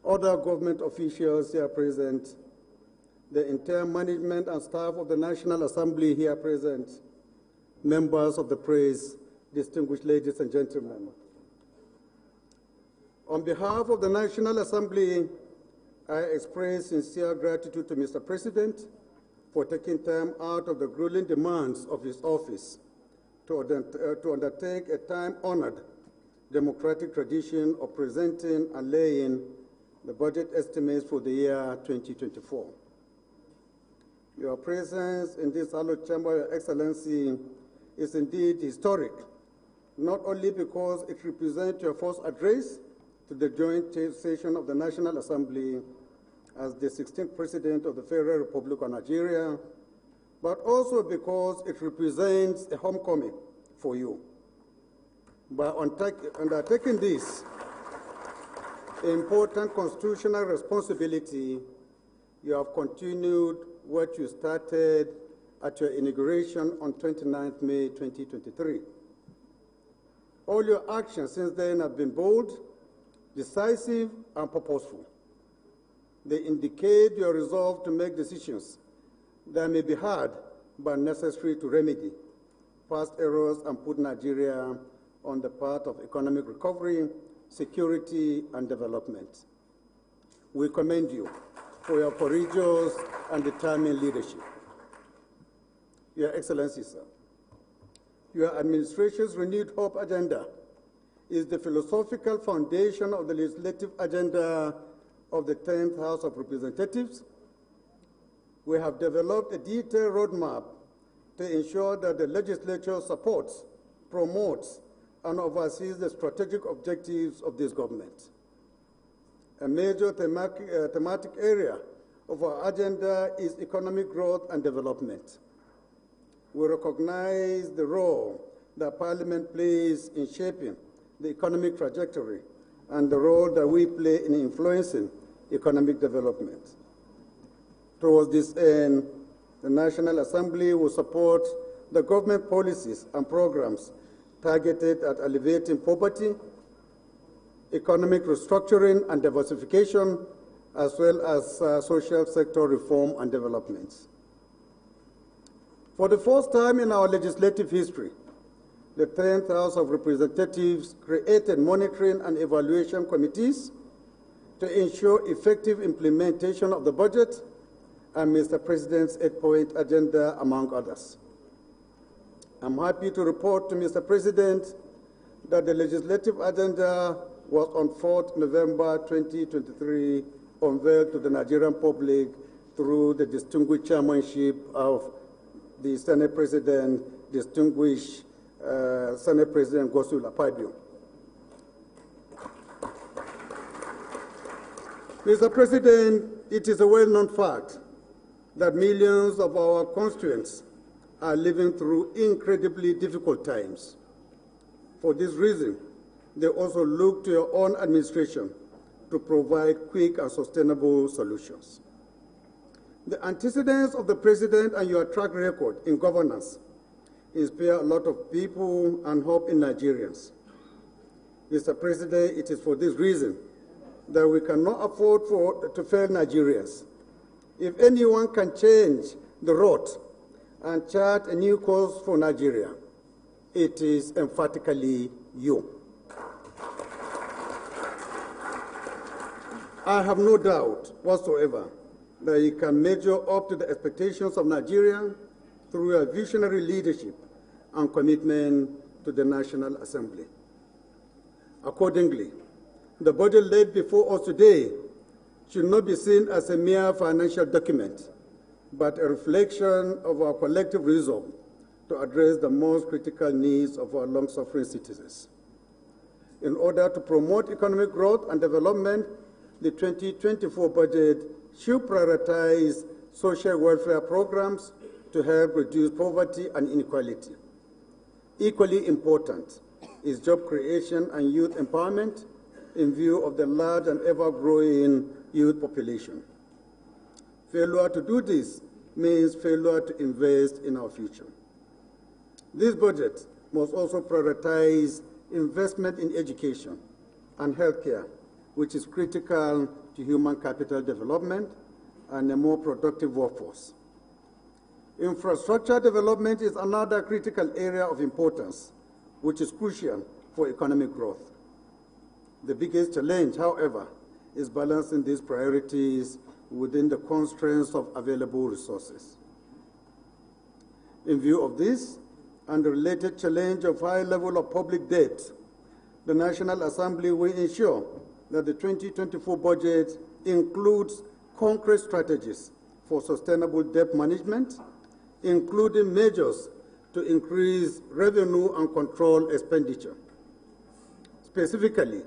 other government officials here present, the entire management and staff of the National Assembly here present, members of the press, distinguished ladies and gentlemen. On behalf of the National Assembly, I express sincere gratitude to Mr. President for taking time out of the grueling demands of his office to undertake a time-honored democratic tradition of presenting and laying the budget estimates for the year 2024. Your presence in this hallowed chamber, Your Excellency, is indeed historic, not only because it represents your first address to the joint session of the National Assembly as the 16th President of the Federal Republic of Nigeria, but also because it represents a homecoming for you. By undertaking this important constitutional responsibility, you have continued what you started at your inauguration on 29th May 2023. All your actions since then have been bold, decisive, and purposeful. They indicate your resolve to make decisions that may be hard but necessary to remedy past errors and put Nigeria on the path of economic recovery, security, and development. We commend you for your courageous and determined leadership. Your Excellency, sir, your administration's renewed hope agenda is the philosophical foundation of the legislative agenda of the 10th House of Representatives. we have developed a detailed roadmap to ensure that the legislature supports, promotes, and oversees the strategic objectives of this government. A major thematic area of our agenda is economic growth and development. We recognize the role that Parliament plays in shaping the economic trajectory and the role that we play in influencing economic development. Towards this end, the National Assembly will support the government policies and programs targeted at alleviating poverty, economic restructuring and diversification, as well as social sector reform and developments. For the first time in our legislative history, the 10th House of Representatives created monitoring and evaluation committees to ensure effective implementation of the budget and Mr. President's 8-point agenda, among others. I'm happy to report to Mr. President that the legislative agenda was on 4th November 2023 unveiled to the Nigerian public through the distinguished chairmanship of the Senate President, distinguished Senate President Gosul Akpabio. Mr. President, it is a well-known fact that millions of our constituents are living through incredibly difficult times. For this reason, they also look to your own administration to provide quick and sustainable solutions. The antecedents of the President and your track record in governance inspire a lot of people and hope in Nigerians. Mr. President, it is for this reason that we cannot afford to fail Nigerians. If anyone can change the road and chart a new course for Nigeria, it is emphatically you. I have no doubt whatsoever that you can measure up to the expectations of Nigeria through your visionary leadership and commitment to the National Assembly. Accordingly, the budget laid before us today should not be seen as a mere financial document, but a reflection of our collective resolve to address the most critical needs of our long-suffering citizens. In order to promote economic growth and development, the 2024 budget should prioritize social welfare programs to help reduce poverty and inequality. Equally important is job creation and youth empowerment in view of the large and ever-growing youth population. Failure to do this means failure to invest in our future. This budget must also prioritize investment in education and healthcare, which is critical to human capital development and a more productive workforce. Infrastructure development is another critical area of importance, which is crucial for economic growth. The biggest challenge, however, is balancing these priorities within the constraints of available resources. In view of this, and the related challenge of high level of public debt, the National Assembly will ensure that the 2024 budget includes concrete strategies for sustainable debt management, including measures to increase revenue and control expenditure. Specifically,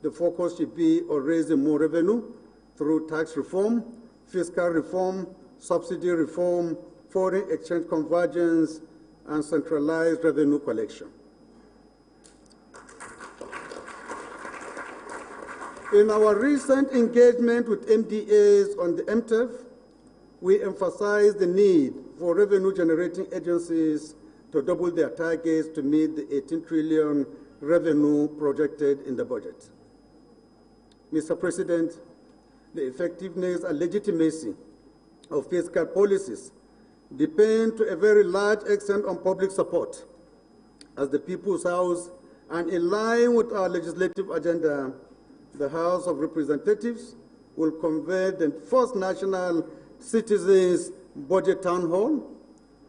the focus should be on raising more revenue through tax reform, fiscal reform, subsidy reform, foreign exchange convergence, and centralized revenue collection. In our recent engagement with MDAs on the MTEF, we emphasized the need for revenue-generating agencies to double their targets to meet the 18 trillion revenue projected in the budget. Mr. President, the effectiveness and legitimacy of fiscal policies depend to a very large extent on public support. As the People's House, and in line with our legislative agenda, the House of Representatives will convene the first National Citizens Budget Town Hall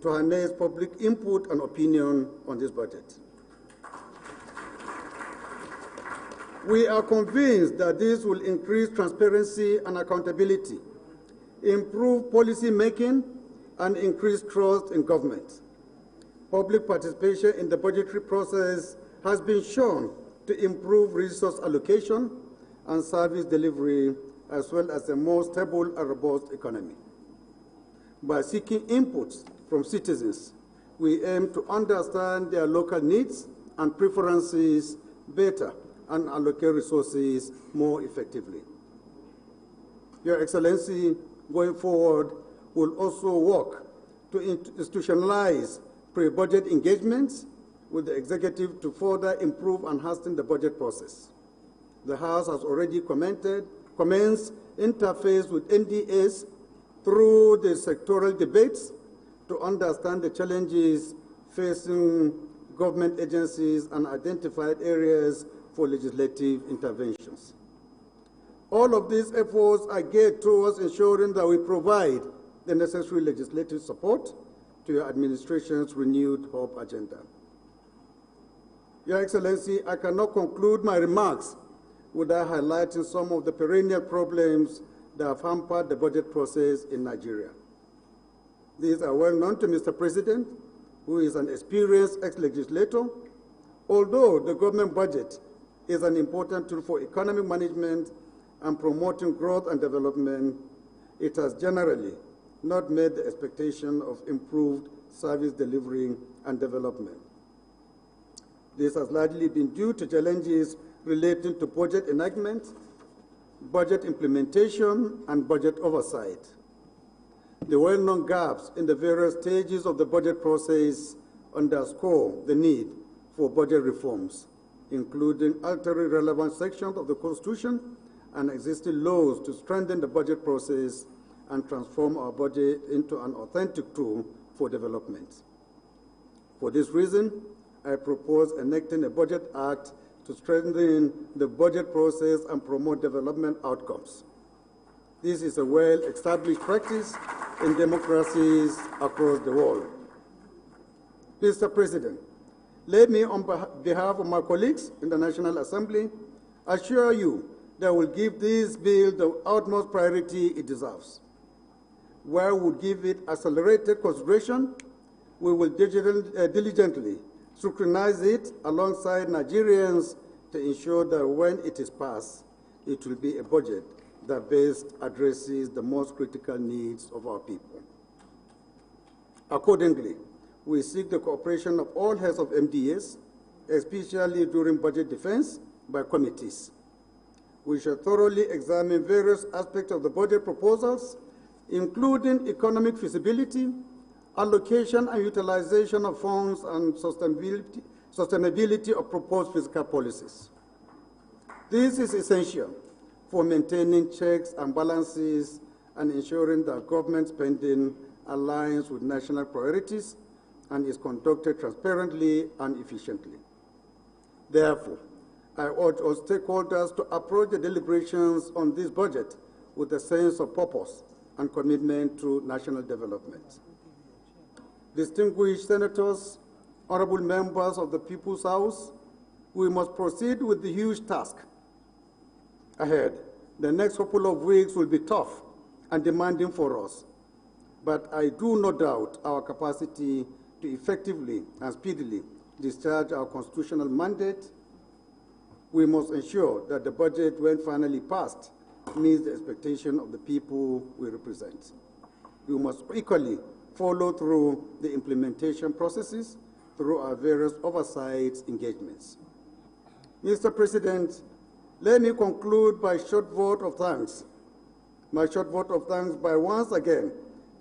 to harness public input and opinion on this budget. We are convinced that this will increase transparency and accountability, improve policy making, and increase trust in government. Public participation in the budgetary process has been shown to improve resource allocation and service delivery, as well as a more stable and robust economy. By seeking inputs from citizens, we aim to understand their local needs and preferences better and allocate resources more effectively. Your Excellency, going forward, will also work to institutionalize pre-budget engagements with the executive to further improve and hasten the budget process. The House has already commenced interface with NDAs through the sectoral debates to understand the challenges facing government agencies and identified areas for legislative interventions. All of these efforts are geared towards ensuring that we provide the necessary legislative support to your administration's renewed hope agenda. Your Excellency, I cannot conclude my remarks without highlighting some of the perennial problems that have hampered the budget process in Nigeria. These are well known to Mr. President, who is an experienced ex-legislator. Although the government budget is an important tool for economic management and promoting growth and development, it has generally not met the expectation of improved service delivery and development. This has largely been due to challenges relating to budget enactment, budget implementation, and budget oversight. The well-known gaps in the various stages of the budget process underscore the need for budget reforms, including altering relevant sections of the Constitution and existing laws to strengthen the budget process and transform our budget into an authentic tool for development. For this reason, I propose enacting a Budget Act to strengthen the budget process and promote development outcomes. This is a well-established practice in democracies across the world. Mr. President, let me, on behalf of my colleagues in the National Assembly, assure you that I will give this bill the utmost priority it deserves. Where we would give it accelerated consideration, we will diligently scrutinize it alongside Nigerians to ensure that when it is passed, it will be a budget that best addresses the most critical needs of our people. Accordingly, we seek the cooperation of all heads of MDAs, especially during budget defense by committees. We shall thoroughly examine various aspects of the budget proposals, including economic feasibility, allocation and utilization of funds, and sustainability of proposed fiscal policies. This is essential for maintaining checks and balances and ensuring that government spending aligns with national priorities and is conducted transparently and efficiently. Therefore, I urge all stakeholders to approach the deliberations on this budget with a sense of purpose and commitment to national development. Distinguished senators, honorable members of the People's House, we must proceed with the huge task ahead. The next couple of weeks will be tough and demanding for us, but I do not doubt our capacity to effectively and speedily discharge our constitutional mandate. We must ensure that the budget, when finally passed, meets the expectation of the people we represent. We must equally follow through the implementation processes through our various oversight engagements. Mr. President, let me conclude by a short vote of thanks. My short vote of thanks by once again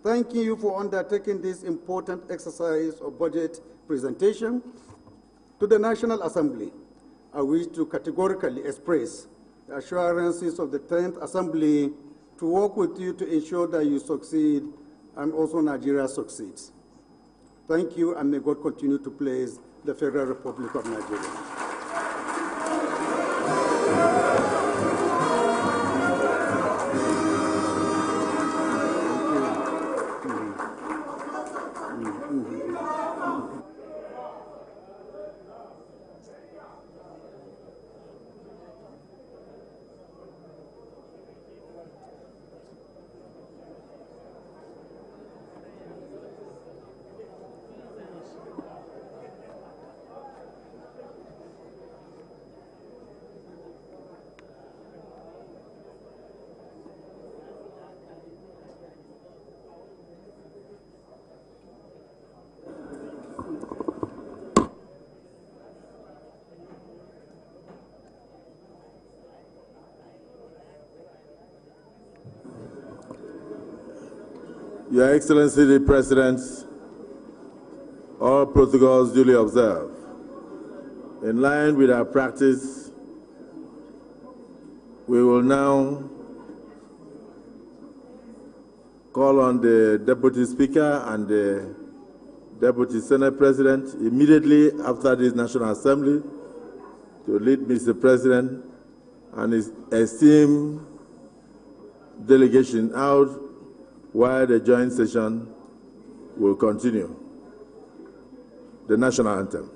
thanking you for undertaking this important exercise of budget presentation. To the National Assembly, I wish to categorically express the assurances of the 10th Assembly to work with you to ensure that you succeed and also Nigeria succeeds. Thank you, and may God continue to bless the Federal Republic of Nigeria. Your Excellency the President, all protocols duly observed. In line with our practice, we will now call on the Deputy Speaker and the Deputy Senate President immediately after this National Assembly to lead Mr. President and his esteemed delegation out while the joint session will continue. The National Anthem.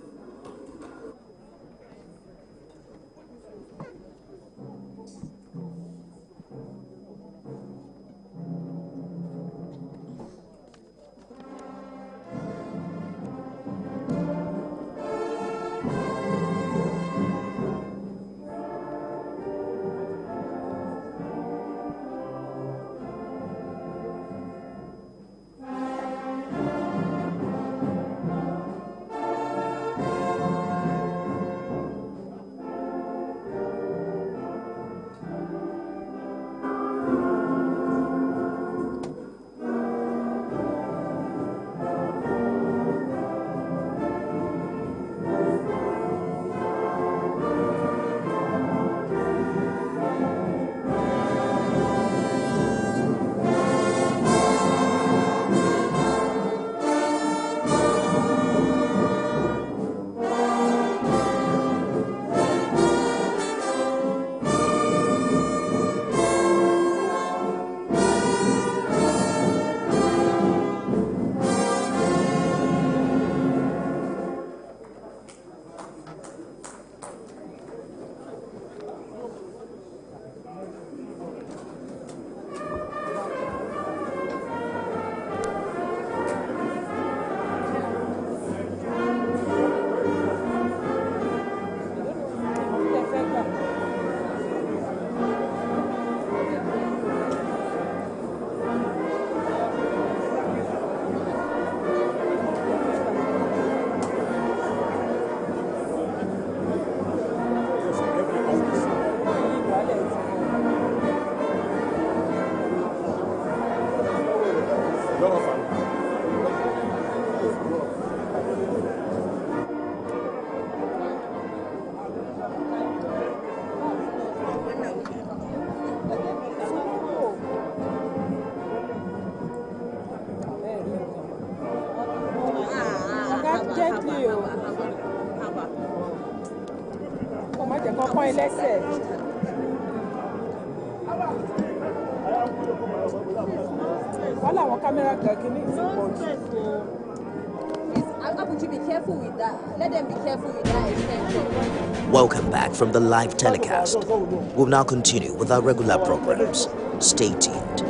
Welcome back from the live telecast. We'll now continue with our regular programs. Stay tuned.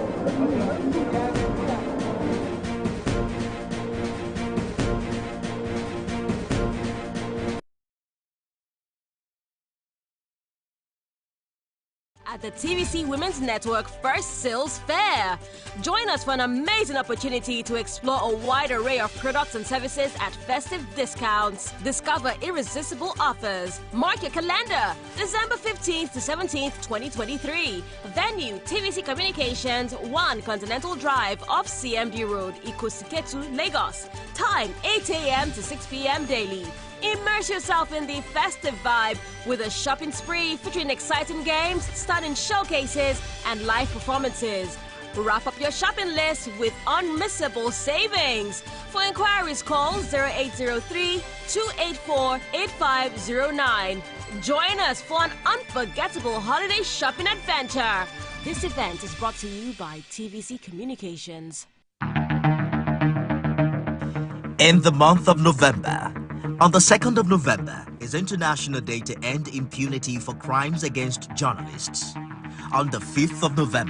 At the TVC Women's Network First Sales Fair. Join us for an amazing opportunity to explore a wide array of products and services at festive discounts. Discover irresistible offers. Mark your calendar, December 15th to 17th, 2023. Venue, TVC Communications, 1 Continental Drive off CMD Road, Ikosiketu, Lagos. Time, 8 a.m. to 6 p.m. daily. Immerse yourself in the festive vibe with a shopping spree featuring exciting games, stunning showcases, and live performances. Wrap up your shopping list with unmissable savings. For inquiries, call 0803-284-8509. Join us for an unforgettable holiday shopping adventure. This event is brought to you by TVC Communications. In the month of November, on the 2nd of November is International Day to End Impunity for Crimes Against Journalists. On the 5th of November,